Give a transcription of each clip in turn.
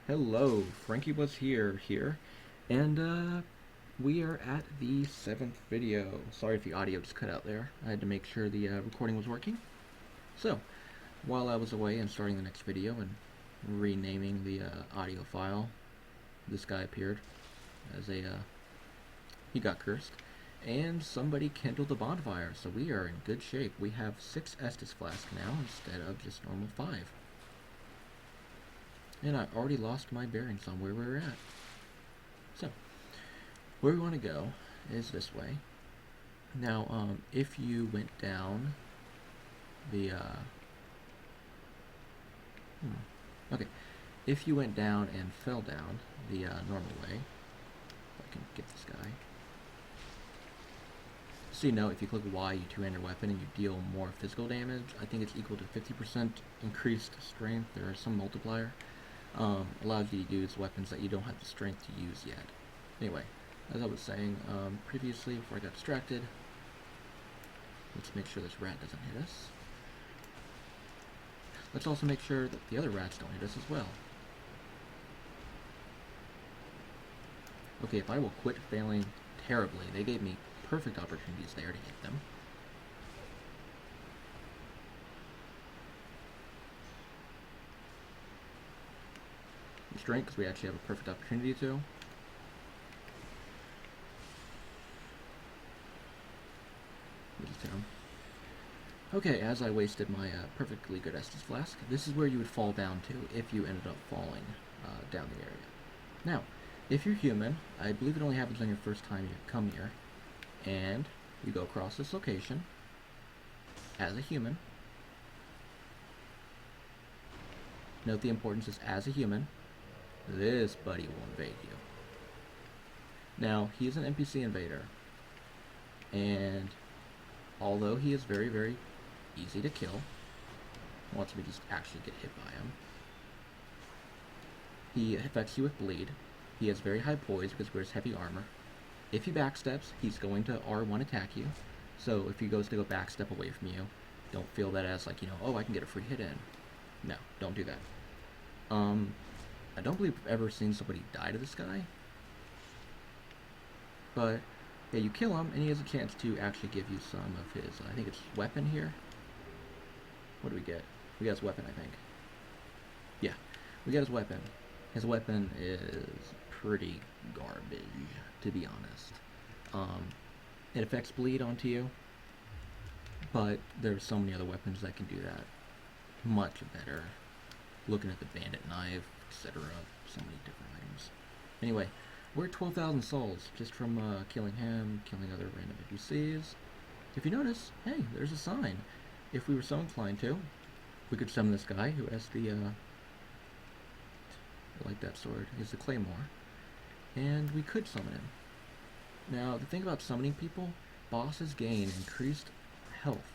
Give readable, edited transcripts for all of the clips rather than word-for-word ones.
Hello, FrankieWuzHere here, and we are at the 7th video. Sorry if the audio just cut out there. I had to make sure the recording was working. So, while I was away and starting the next video and renaming the audio file, this guy appeared as he got cursed, and somebody kindled a bonfire, so we are in good shape. We have 6 Estus flasks now instead of just normal 5. And I already lost my bearings on where we're at. So, where we want to go is this way. Now, if you went down the, okay, if you went down and fell down the normal way, if I can get this guy. So you know, if you click Y, you two-hand your weapon and you deal more physical damage. I think it's equal to 50% increased strength. There is some multiplier. Allows you to use weapons that you don't have the strength to use yet. Anyway, as I was saying previously, before I got distracted, let's make sure this rat doesn't hit us. Let's also make sure that the other rats don't hit us as well. Okay, if I will quit failing terribly, they gave me perfect opportunities there to hit them. Strength, because we actually have a perfect opportunity to. Okay, as I wasted my perfectly good Estus flask, this is where you would fall down to if you ended up falling down the area. Now, if you're human, I believe it only happens on your first time you come here, and you go across this location as a human. Note the importance is as a human. This buddy will invade you. Now, he's an NPC invader, and although he is very, very easy to kill, once we just actually get hit by him, he affects you with bleed. He has very high poise because he wears heavy armor. If he backsteps, he's going to R1 attack you, so if he goes to go backstep away from you, don't feel that as like, oh, I can get a free hit in. No, don't do that. I don't believe I've ever seen somebody die to this guy. But, yeah, you kill him, and he has a chance to actually give you some of his, I think it's weapon here. What do we get? We got his weapon, I think. Yeah, we got his weapon. His weapon is pretty garbage, to be honest. It affects bleed onto you, but there's so many other weapons that can do that much better. Looking at the bandit knife, etc. So many different items. Anyway, we're at 12,000 souls just from killing him, killing other random NPCs. If you notice, hey, there's a sign. If we were so inclined to, we could summon this guy who has the, I like that sword, is the Claymore, and we could summon him. Now, the thing about summoning people, bosses gain increased health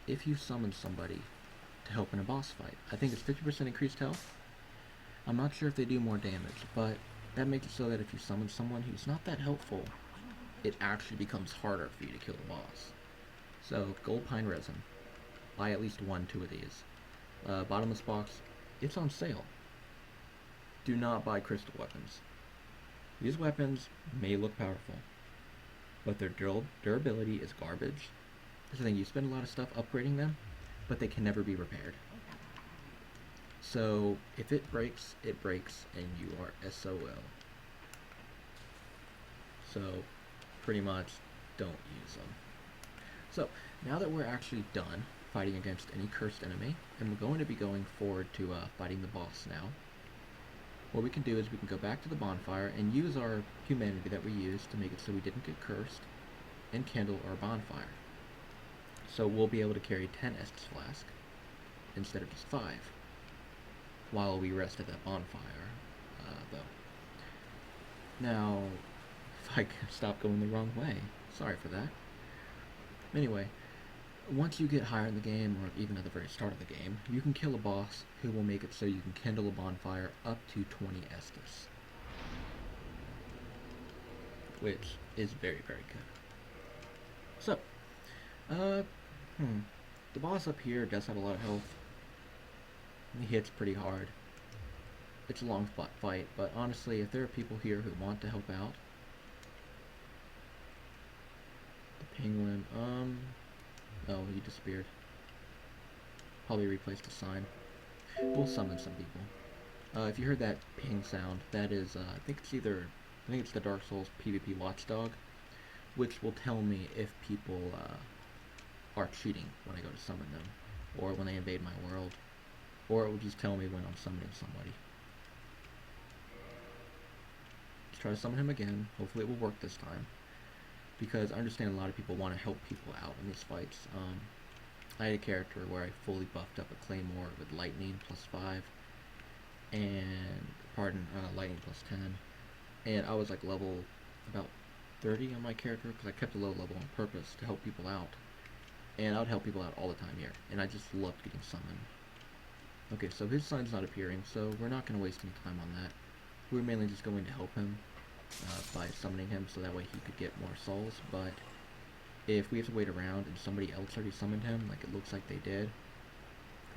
if you summon somebody to help in a boss fight. I think it's 50% increased health. I'm not sure if they do more damage, but that makes it so that if you summon someone who's not that helpful, it actually becomes harder for you to kill the boss. So, gold pine resin. Buy at least 2 of these. Bottomless box, it's on sale. Do not buy crystal weapons. These weapons may look powerful, but their durability is garbage. That's the thing, you spend a lot of stuff upgrading them, but they can never be repaired. So, if it breaks, and you are SOL. So, pretty much, don't use them. So, now that we're actually done fighting against any cursed enemy, and we're going to be going forward to fighting the boss now, what we can do is we can go back to the bonfire and use our humanity that we used to make it so we didn't get cursed, and kindle our bonfire. So we'll be able to carry 10 Estus flask instead of just 5 while we rest at that bonfire, though. Now, if I can stop going the wrong way, sorry for that. Anyway, once you get higher in the game, or even at the very start of the game, you can kill a boss who will make it so you can kindle a bonfire up to 20 Estus, which is very, very good. So, the boss up here does have a lot of health. He hits pretty hard. it's a long fight, but honestly, if there are people here who want to help out, the penguin, oh, he disappeared. Probably replaced the sign. We'll summon some people. If you heard that ping sound, that is, I think it's the Dark Souls PvP watchdog, which will tell me if people are cheating when I go to summon them, or when they invade my world, or it will just tell me when I'm summoning somebody. Let's try to summon him again. Hopefully it will work this time, because I understand a lot of people want to help people out in these fights. I had a character where I fully buffed up a claymore with lightning +5, and lightning +10, and I was like level about 30 on my character because I kept a low level on purpose to help people out, and I would help people out all the time here, and I just loved getting summoned. Okay, so his sign's not appearing, so we're not going to waste any time on that. We're mainly just going to help him by summoning him so that way he could get more souls, but if we have to wait around and somebody else already summoned him, like it looks like they did,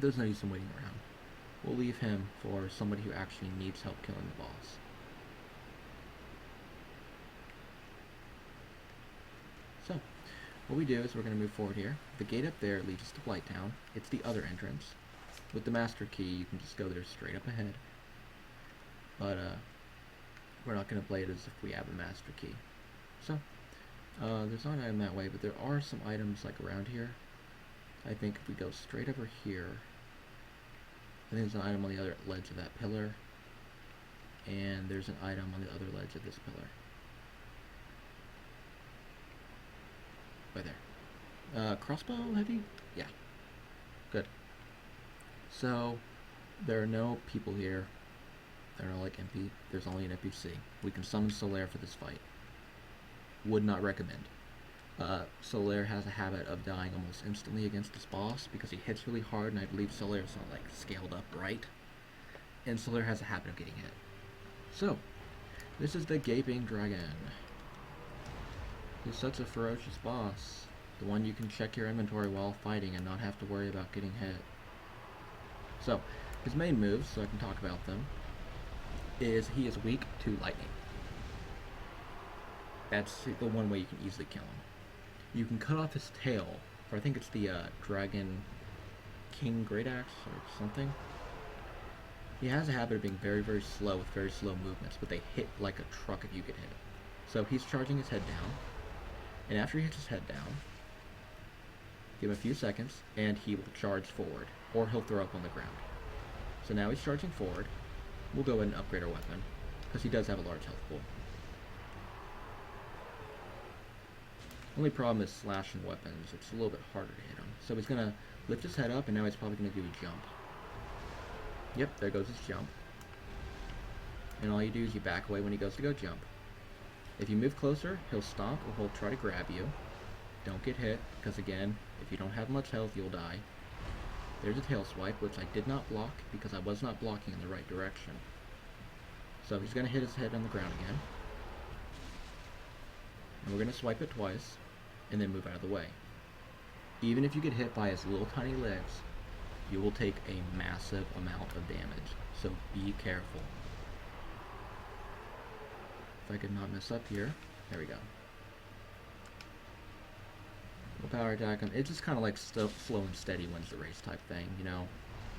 there's no use in waiting around. We'll leave him for somebody who actually needs help killing the boss. So, what we do is we're going to move forward here. The gate up there leads us to Blighttown. It's the other entrance. With the master key, you can just go there straight up ahead. But, we're not going to play it as if we have a master key. So, there's not an item that way, but there are some items like around here. I think if we go straight over here, I think there's an item on the other ledge of that pillar, and there's an item on the other ledge of this pillar. Right there. Crossbow heavy? Yeah. Good. So, there are no people here. There are no like NPC. There's only an NPC. We can summon Solaire for this fight. Would not recommend. Solaire has a habit of dying almost instantly against this boss because he hits really hard, and I believe Solaire's not like scaled up right. And Solaire has a habit of getting hit. So, this is the Gaping Dragon. He's such a ferocious boss. The one you can check your inventory while fighting and not have to worry about getting hit. So, his main moves, so I can talk about them, is he is weak to lightning. That's the one way you can easily kill him. You can cut off his tail, or I think it's the Dragon King Great Axe or something. He has a habit of being very, very slow with very slow movements, but they hit like a truck if you get hit. So he's charging his head down, and after he hits his head down, give him a few seconds, and he will charge forward, or he'll throw up on the ground. So now he's charging forward. We'll go ahead and upgrade our weapon, because he does have a large health pool. Only problem is slashing weapons. It's a little bit harder to hit him. So he's going to lift his head up, and now he's probably going to do a jump. Yep, there goes his jump. And all you do is you back away when he goes to go jump. If you move closer, he'll stomp or he'll try to grab you. Don't get hit, because again, if you don't have much health, you'll die. There's a tail swipe, which I did not block because I was not blocking in the right direction. So he's going to hit his head on the ground again. And we're going to swipe it twice, and then move out of the way. Even if you get hit by his little tiny legs, you will take a massive amount of damage. So be careful. If I could not mess up here. There we go. We'll power attack him. It's just kind of like slow and steady wins the race type thing, you know.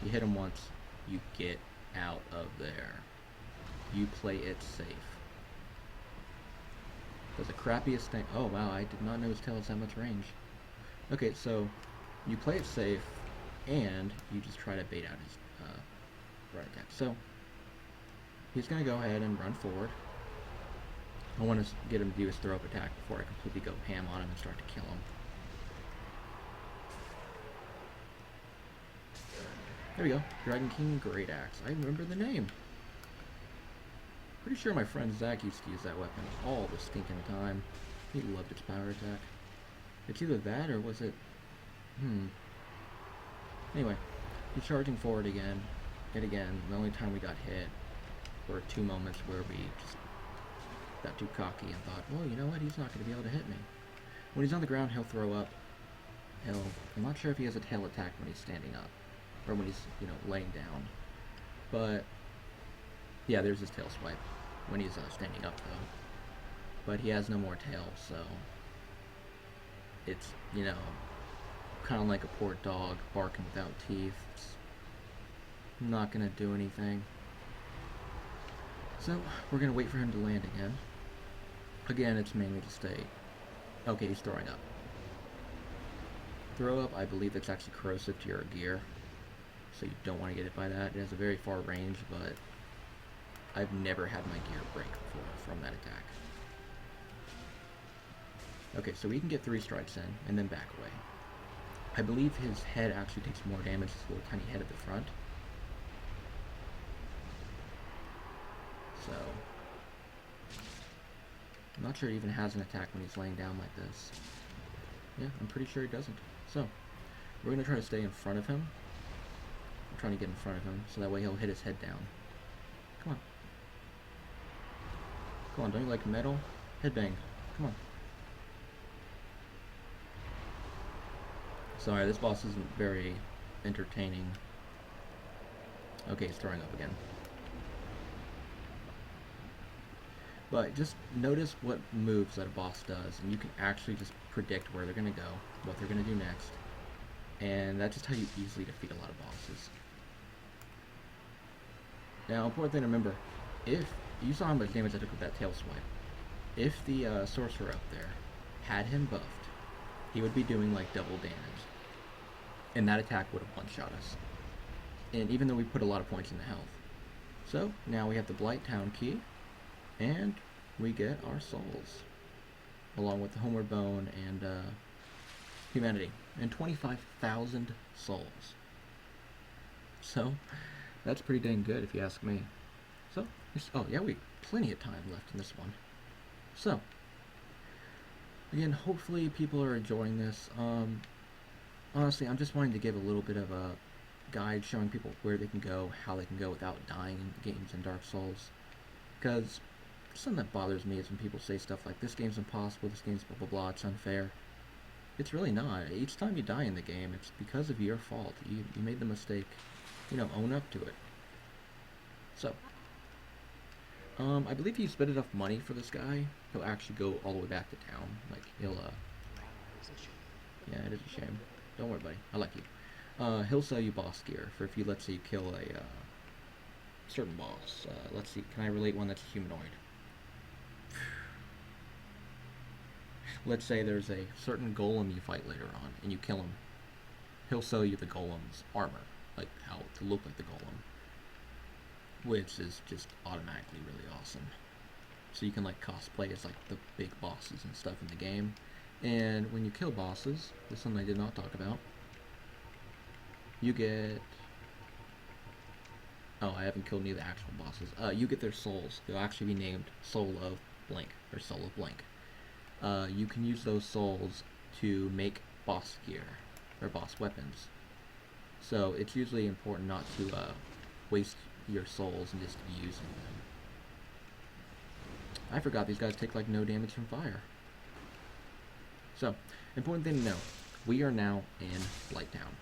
You hit him once, you get out of there. You play it safe. Does the crappiest thing. Oh wow, I did not know his tail has that much range. Okay, so you play it safe, and you just try to bait out his right attack. So he's going to go ahead and run forward. I want to get him to do his throw up attack before I completely go ham on him and start to kill him. There we go. Dragon King Great Axe. I remember the name. Pretty sure my friend Zach used to use that weapon all the stinking time. He loved its power attack. It's either that or was it... Anyway, he's charging forward again. And again, the only time we got hit were 2 moments where we just got too cocky and thought, well, you know what, he's not going to be able to hit me. When he's on the ground, he'll throw up. I'm not sure if he has a tail attack when he's standing up. Or when he's, laying down. But Yeah, there's his tail swipe when he's standing up, though. But he has no more tail, so it's, you know, kind of like a poor dog barking without teeth. It's not going to do anything. So, we're going to wait for him to land again. Again, it's mainly to stay... Okay, he's throwing up. Throw up, I believe that's actually corrosive to your gear. So you don't want to get hit by that. It has a very far range, but I've never had my gear break before from that attack. Okay, so we can get 3 strikes in, and then back away. I believe his head actually takes more damage, his little tiny head at the front. So, I'm not sure he even has an attack when he's laying down like this. Yeah, I'm pretty sure he doesn't. So, we're going to try to stay in front of him. I'm trying to get in front of him, so that way he'll hit his head down. Come on. Come on, don't you like metal? Headbang. Come on. Sorry, this boss isn't very entertaining. Okay, he's throwing up again. But just notice what moves that a boss does, and you can actually just predict where they're going to go, what they're going to do next, and that's just how you easily defeat a lot of bosses. Now, important thing to remember, if you saw how much damage I took with that tail swipe, if the sorcerer up there had him buffed, he would be doing like double damage, and that attack would have one-shot us, and even though we put a lot of points in the health. So, now we have the Blighttown key, and we get our souls, along with the Homeward Bone and humanity, and 25,000 souls. So, that's pretty dang good if you ask me. So, oh yeah, we plenty of time left in this one. So, again, hopefully people are enjoying this. Honestly, I'm just wanting to give a little bit of a guide showing people where they can go, how they can go without dying in games in Dark Souls. Because something that bothers me is when people say stuff like, this game's impossible, this game's blah blah blah, it's unfair. It's really not. Each time you die in the game, it's because of your fault. You made the mistake. You know, own up to it. So, I believe if you spend enough money for this guy, he'll actually go all the way back to town. Like, he'll, yeah, it is a shame. Don't worry, buddy. I like you. He'll sell you boss gear for if you, let's say, you kill a certain boss. Let's see, can I relate one that's a humanoid? Let's say there's a certain golem you fight later on, and you kill him. He'll sell you the golem's armor, like how to look like the golem, which is just automatically really awesome. So you can like cosplay as like the big bosses and stuff in the game. And when you kill bosses, this is something I did not talk about, you get... Oh, I haven't killed any of the actual bosses. You get their souls. They'll actually be named Soul of Blank, or Soul of Blank. You can use those souls to make boss gear, or boss weapons. So it's usually important not to waste your souls and just using them. I forgot these guys take like no damage from fire. So, important thing to know, we are now in Blighttown.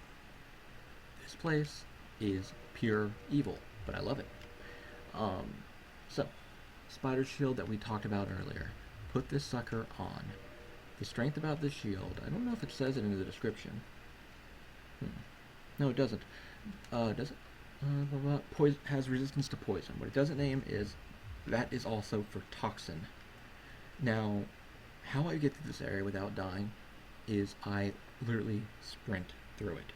This place is pure evil, but I love it. So, spider shield that we talked about earlier. Put this sucker on. The strength about this shield, I don't know if it says it in the description. No, it doesn't. Does it? Has resistance to poison. What it doesn't name is, that is also for toxin. Now, how I get through this area without dying is I literally sprint through it.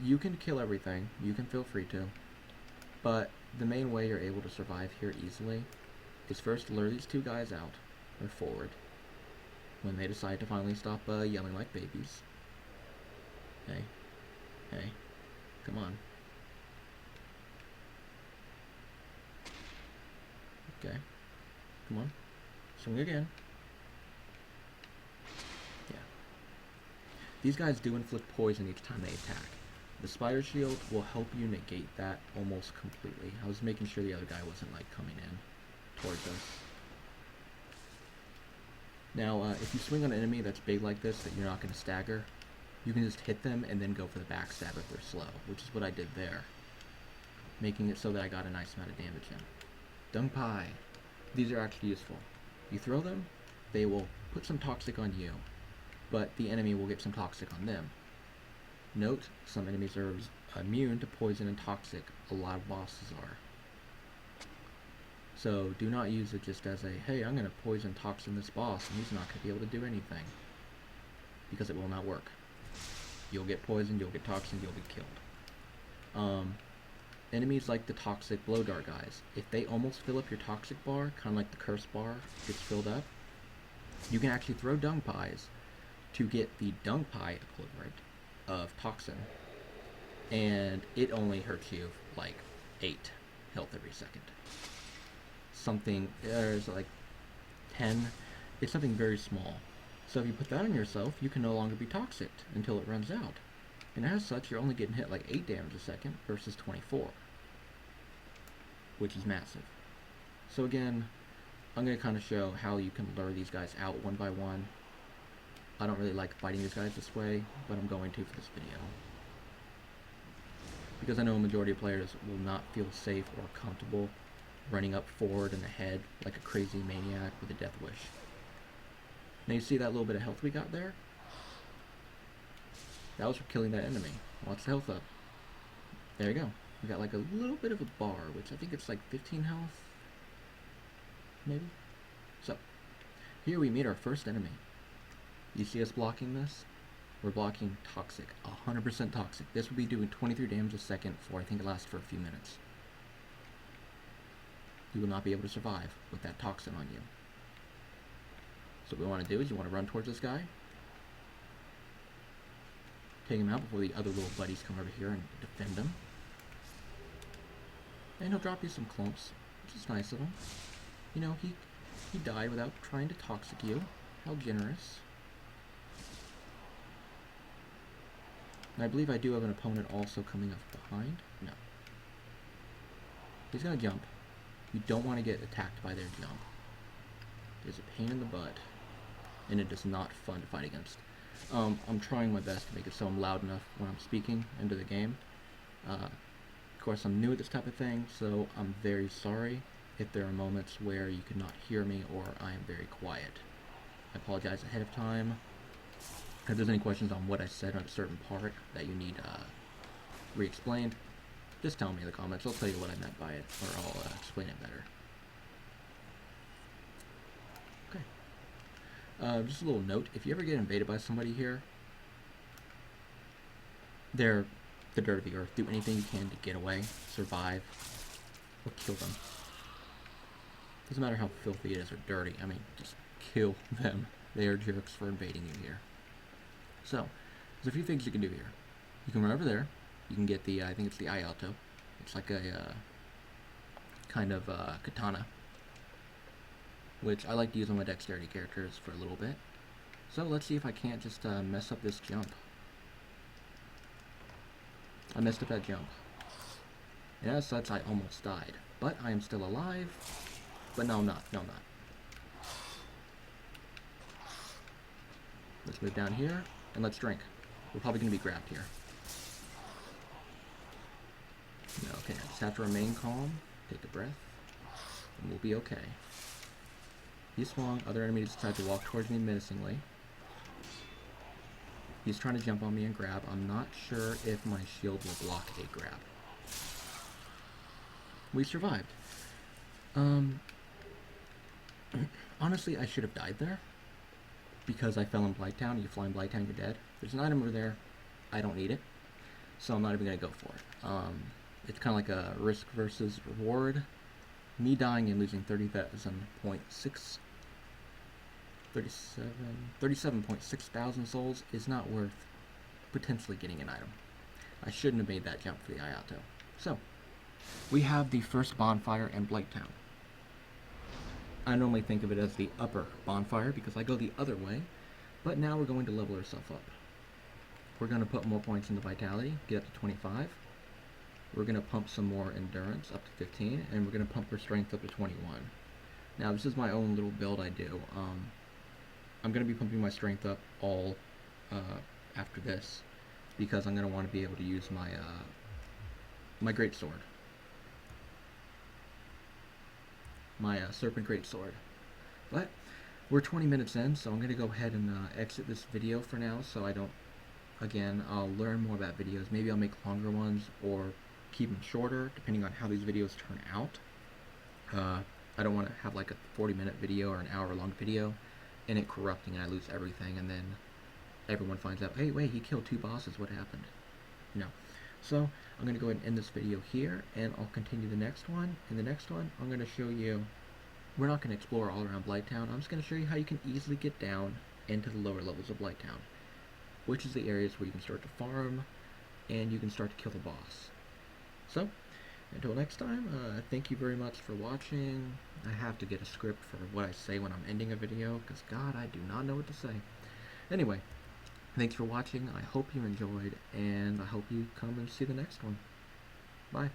You can kill everything, you can feel free to, but the main way you're able to survive here easily is first lure these two guys out, or forward, when they decide to finally stop yelling like babies. Hey, hey, come on. Okay, come on, swing again. Yeah. These guys do inflict poison each time they attack. The spider shield will help you negate that almost completely. I was making sure the other guy wasn't like coming in towards us. Now, if you swing on an enemy that's big like this that you're not going to stagger, you can just hit them and then go for the backstab if they're slow, which is what I did there. making it so that I got a nice amount of damage in. Dung Pie. These are actually useful. You throw them, they will put some toxic on you, but the enemy will get some toxic on them. Note, some enemies are immune to poison and toxic. A lot of bosses are. So do not use it just as a, hey, I'm going to poison toxin this boss and he's not going to be able to do anything. Because it will not work. You'll get poisoned, you'll get toxin, you'll be killed. Enemies like the toxic blow dart guys, if they almost fill up your toxic bar, kind of like the curse bar gets filled up, you can actually throw dung pies to get the dung pie equivalent of toxin. And it only hurts you like 8 health every second. Something, there's like 10, it's something very small. So if you put that on yourself, you can no longer be toxic until it runs out. And as such, you're only getting hit like 8 damage a second versus 24. Which is massive. So again, I'm going to kind of show how you can lure these guys out one by one. I don't really like fighting these guys this way, but I'm going to for this video. Because I know a majority of players will not feel safe or comfortable running up forward and ahead like a crazy maniac with a death wish. Now you see that little bit of health we got there? That was for killing that enemy. Watch the health up. There you go. We got like a little bit of a bar, which I think it's like 15 health. Maybe? So, here we meet our first enemy. You see us blocking this? We're blocking toxic. 100% toxic. This will be doing 23 damage a second for I think it lasts for a few minutes. You will not be able to survive with that toxin on you. So what we want to do is you want to run towards this guy. Take him out before the other little buddies come over here and defend him. And he'll drop you some clumps, which is nice of him. You know, he died without trying to toxic you. How generous. And I believe I do have an opponent also coming up behind. No. He's going to jump. You don't want to get attacked by their jump. It's a pain in the butt. And it is not fun to fight against. I'm trying my best to make it so I'm loud enough when I'm speaking into the game. Of course, I'm new at this type of thing, so I'm very sorry if there are moments where you cannot hear me or I am very quiet. I apologize ahead of time. If there's any questions on what I said on a certain part that you need re-explained, just tell me in the comments. I'll tell you what I meant by it, or I'll explain it better. Just a little note, if you ever get invaded by somebody here, they're the dirt of the earth. Do anything you can to get away, survive, or kill them. Doesn't matter how filthy it is or dirty, I mean, just kill them. They are jerks for invading you here. So, there's a few things you can do here. You can run over there, you can get the, I think it's the eye alto. It's like a, kind of katana, which I like to use on my dexterity characters for a little bit. So let's see if I can't just mess up this jump. I messed up that jump. And as such, I almost died. But I am still alive. But no, I'm not. No, I'm not. Let's move down here, and let's drink. We're probably going to be grabbed here. Okay, I just have to remain calm, take a breath, and we'll be okay. He swung, other enemies decided to walk towards me menacingly. He's trying to jump on me and grab. I'm not sure if my shield will block a grab. We survived. Honestly, I should have died there. Because I fell in Blighttown. You fly in Blighttown, you're dead. There's an item over there. I don't need it. So I'm not even going to go for it. It's kind of like a risk versus reward. Me dying and losing 37.6 thousand souls is not worth potentially getting an item. I shouldn't have made that jump for the Ayato. So, we have the first bonfire in Blighttown. I normally think of it as the upper bonfire because I go the other way, but now we're going to level ourselves up. We're going to put more points into vitality, get up to 25. We're going to pump some more endurance up to 15, and we're going to pump our strength up to 21. Now this is my own little build I do. I'm going to be pumping my strength up all after this because I'm going to want to be able to use my my greatsword my Serpent Greatsword. But we're 20 minutes in, so I'm going to go ahead and exit this video for now, so I don't, again, I'll learn more about videos. Maybe I'll make longer ones, or keep them shorter, depending on how these videos turn out. I don't want to have like a 40-minute video or an hour-long video, and it corrupting and I lose everything, and then everyone finds out, hey, wait, he killed 2 bosses, what happened? No. So, I'm going to go ahead and end this video here, and I'll continue the next one. In the next one, I'm going to show you, we're not going to explore all around Blighttown, I'm just going to show you how you can easily get down into the lower levels of Blighttown, which is the areas where you can start to farm, and you can start to kill the boss. So, until next time, thank you very much for watching. I have to get a script for what I say when I'm ending a video, because God, I do not know what to say. Anyway, thanks for watching, I hope you enjoyed, and I hope you come and see the next one. Bye.